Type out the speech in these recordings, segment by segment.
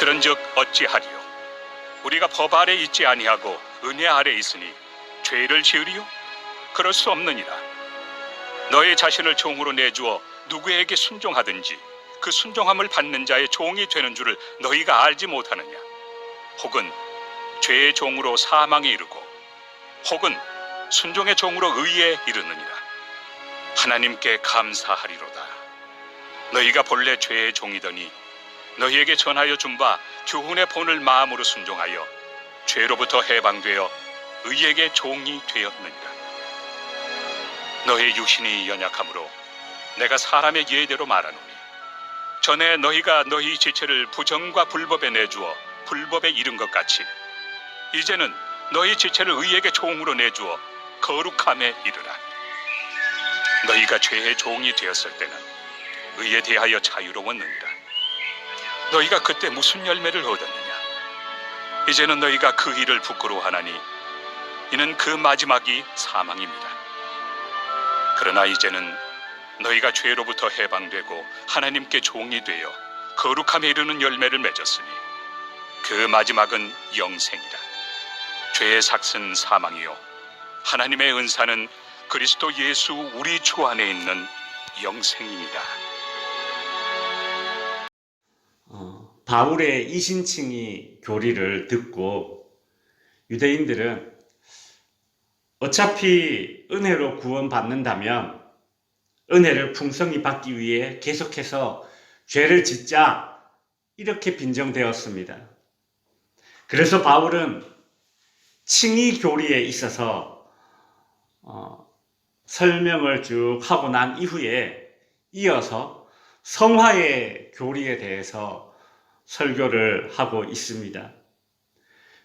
그런즉 어찌하리요? 우리가 법 아래 있지 아니하고 은혜 아래 있으니 죄를 지으리요? 그럴 수 없느니라. 너희 자신을 종으로 내주어 누구에게 순종하든지 그 순종함을 받는 자의 종이 되는 줄을 너희가 알지 못하느냐? 혹은 죄의 종으로 사망에 이르고 혹은 순종의 종으로 의에 이르느니라. 하나님께 감사하리로다. 너희가 본래 죄의 종이더니 너희에게 전하여 준 바 교훈의 본을 마음으로 순종하여 죄로부터 해방되어 의에게 종이 되었느니라. 너희 육신이 연약함으로 내가 사람의 예대로 말하노니 전에 너희가 너희 지체를 부정과 불법에 내주어 불법에 이른 것 같이 이제는 너희 지체를 의에게 종으로 내주어 거룩함에 이르라. 너희가 죄의 종이 되었을 때는 의에 대하여 자유로웠느니라. 너희가 그때 무슨 열매를 얻었느냐? 이제는 너희가 그 일을 부끄러워하나니 이는 그 마지막이 사망입니다. 그러나 이제는 너희가 죄로부터 해방되고 하나님께 종이 되어 거룩함에 이르는 열매를 맺었으니 그 마지막은 영생이라. 죄의 삭은 사망이요 하나님의 은사는 그리스도 예수 우리 주 안에 있는 영생입니다. 바울의 이신칭의 교리를 듣고 유대인들은 어차피 은혜로 구원받는다면 은혜를 풍성히 받기 위해 계속해서 죄를 짓자 이렇게 빈정되었습니다. 그래서 바울은 칭의 교리에 있어서 설명을 쭉 하고 난 이후에 이어서 성화의 교리에 대해서 설교를 하고 있습니다.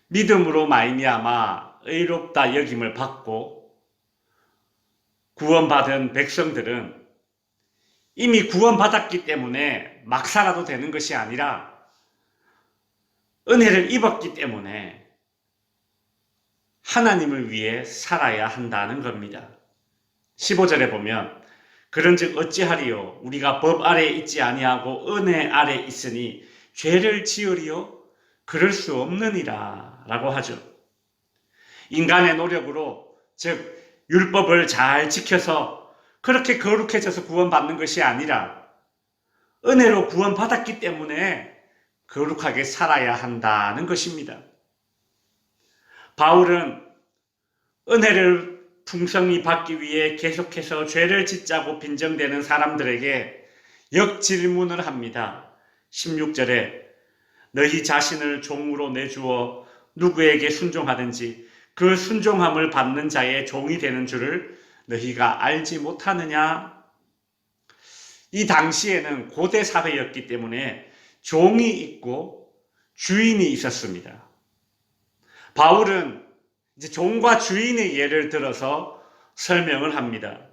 믿음으로 말미암아 의롭다 여김을 받고 구원받은 백성들은 이미 구원받았기 때문에 막 살아도 되는 것이 아니라 은혜를 입었기 때문에 하나님을 위해 살아야 한다는 겁니다. 15절에 보면 그런즉 어찌하리요? 우리가 법 아래에 있지 아니하고 은혜 아래에 있으니 죄를 지으리요? 그럴 수 없느니라 라고 하죠. 인간의 노력으로 즉 율법을 잘 지켜서 그렇게 거룩해져서 구원받는 것이 아니라 은혜로 구원받았기 때문에 거룩하게 살아야 한다는 것입니다. 바울은 은혜를 풍성히 받기 위해 계속해서 죄를 짓자고 빈정대는 사람들에게 역질문을 합니다. 16절에 너희 자신을 종으로 내주어 누구에게 순종하든지 그 순종함을 받는 자의 종이 되는 줄을 너희가 알지 못하느냐? 이 당시에는 고대 사회였기 때문에 종이 있고 주인이 있었습니다. 바울은 이제 종과 주인의 예를 들어서 설명을 합니다.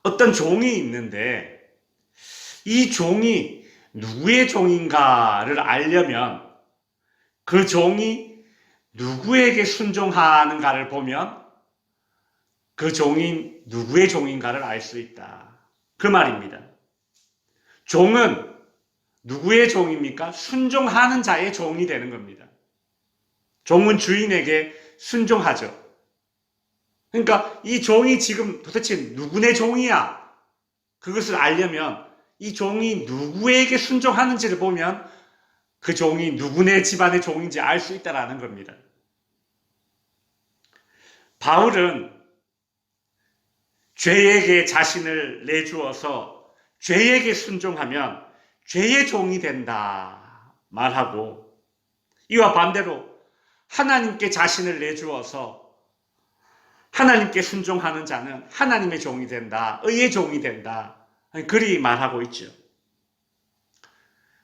어떤 종이 있는데 이 종이 누구의 종인가를 알려면 그 종이 누구에게 순종하는가를 보면 그 종이 누구의 종인가를 알 수 있다. 그 말입니다. 종은 누구의 종입니까? 순종하는 자의 종이 되는 겁니다. 종은 주인에게 순종하죠. 그러니까 이 종이 지금 도대체 누구네 종이야? 그것을 알려면 이 종이 누구에게 순종하는지를 보면 그 종이 누구네 집안의 종인지 알 수 있다는 겁니다. 바울은 죄에게 자신을 내주어서 죄에게 순종하면 죄의 종이 된다 말하고, 이와 반대로 하나님께 자신을 내주어서 하나님께 순종하는 자는 하나님의 종이 된다, 의의 종이 된다, 그리 말하고 있죠.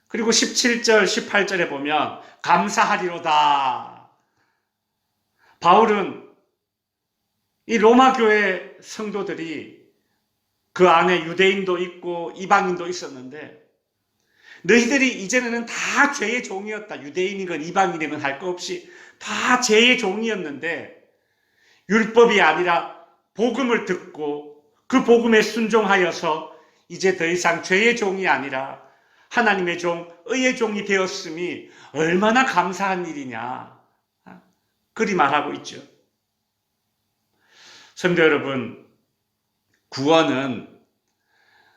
그리고 17절, 18절에 보면 감사하리로다. 바울은 이 로마 교회 성도들이 그 안에 유대인도 있고 이방인도 있었는데 너희들이 이제는 다 죄의 종이었다. 유대인이건 이방인이건 할 것 없이 다 죄의 종이었는데 율법이 아니라 복음을 듣고 그 복음에 순종하여서 이제 더 이상 죄의 종이 아니라 하나님의 종, 의의 종이 되었음이 얼마나 감사한 일이냐. 그리 말하고 있죠. 성도 여러분, 구원은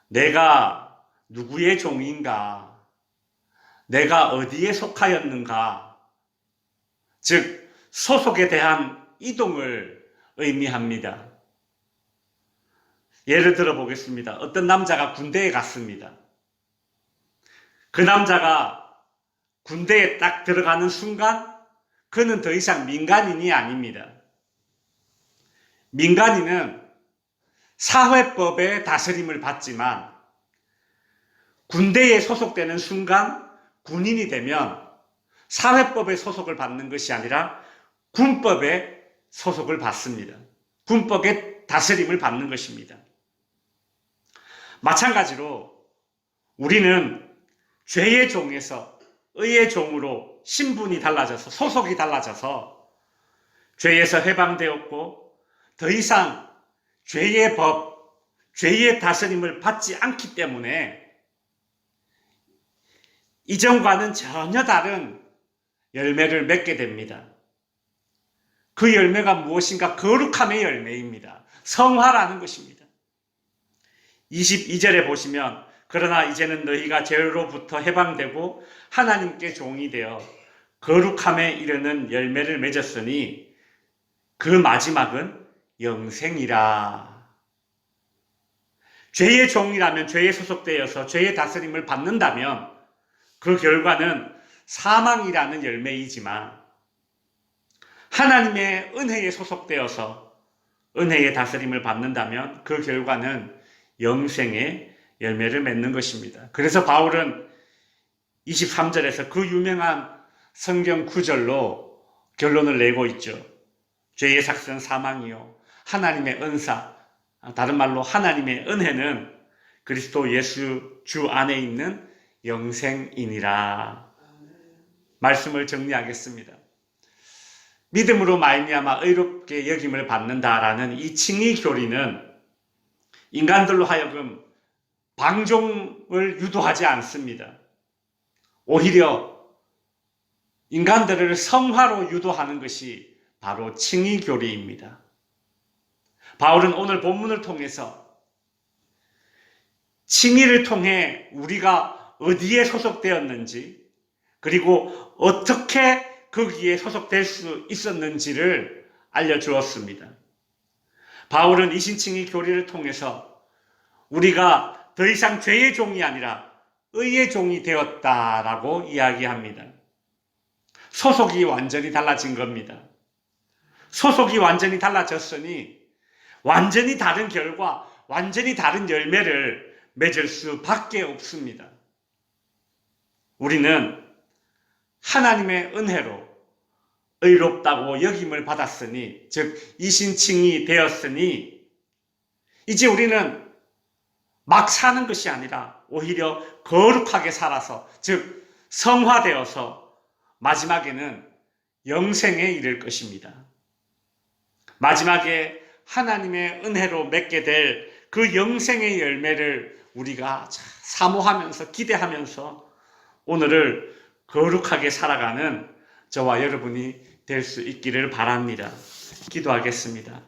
내가 누구의 종인가, 내가 어디에 속하였는가, 즉 소속에 대한 이동을 의미합니다. 예를 들어 보겠습니다. 어떤 남자가 군대에 갔습니다. 그 남자가 군대에 딱 들어가는 순간 그는 더 이상 민간인이 아닙니다. 민간인은 사회법의 다스림을 받지만 군대에 소속되는 순간 군인이 되면 사회법의 소속을 받는 것이 아니라 군법의 소속을 받습니다. 군법의 다스림을 받는 것입니다. 마찬가지로 우리는 죄의 종에서 의의 종으로 신분이 달라져서 소속이 달라져서 죄에서 해방되었고 더 이상 죄의 법, 죄의 다스림을 받지 않기 때문에 이전과는 전혀 다른 열매를 맺게 됩니다. 그 열매가 무엇인가? 거룩함의 열매입니다. 성화라는 것입니다. 22절에 보시면 그러나 이제는 너희가 죄로부터 해방되고 하나님께 종이 되어 거룩함에 이르는 열매를 맺었으니 그 마지막은 영생이라. 죄의 종이라면 죄에 소속되어서 죄의 다스림을 받는다면 그 결과는 사망이라는 열매이지만 하나님의 은혜에 소속되어서 은혜의 다스림을 받는다면 그 결과는 영생의 열매를 맺는 것입니다. 그래서 바울은 23절에서 그 유명한 성경 구절로 결론을 내고 있죠. 죄의 삭은 사망이요 하나님의 은사, 다른 말로 하나님의 은혜는 그리스도 예수 주 안에 있는 영생이니라. 말씀을 정리하겠습니다. 믿음으로 말미암아 의롭게 여김을 받는다라는 이 칭의 교리는 인간들로 하여금 방종을 유도하지 않습니다. 오히려 인간들을 성화로 유도하는 것이 바로 칭의 교리입니다. 바울은 오늘 본문을 통해서 칭의를 통해 우리가 어디에 소속되었는지 그리고 어떻게 거기에 소속될 수 있었는지를 알려주었습니다. 바울은 이신칭의 교리를 통해서 우리가 더 이상 죄의 종이 아니라 의의 종이 되었다라고 이야기합니다. 소속이 완전히 달라진 겁니다. 소속이 완전히 달라졌으니 완전히 다른 결과, 완전히 다른 열매를 맺을 수밖에 없습니다. 우리는 하나님의 은혜로 의롭다고 여김을 받았으니, 즉 이신칭이 되었으니 이제 우리는 막 사는 것이 아니라 오히려 거룩하게 살아서, 즉 성화되어서 마지막에는 영생에 이를 것입니다. 마지막에 하나님의 은혜로 맺게 될 그 영생의 열매를 우리가 사모하면서 기대하면서 오늘을 거룩하게 살아가는 저와 여러분이 될 수 있기를 바랍니다. 기도하겠습니다.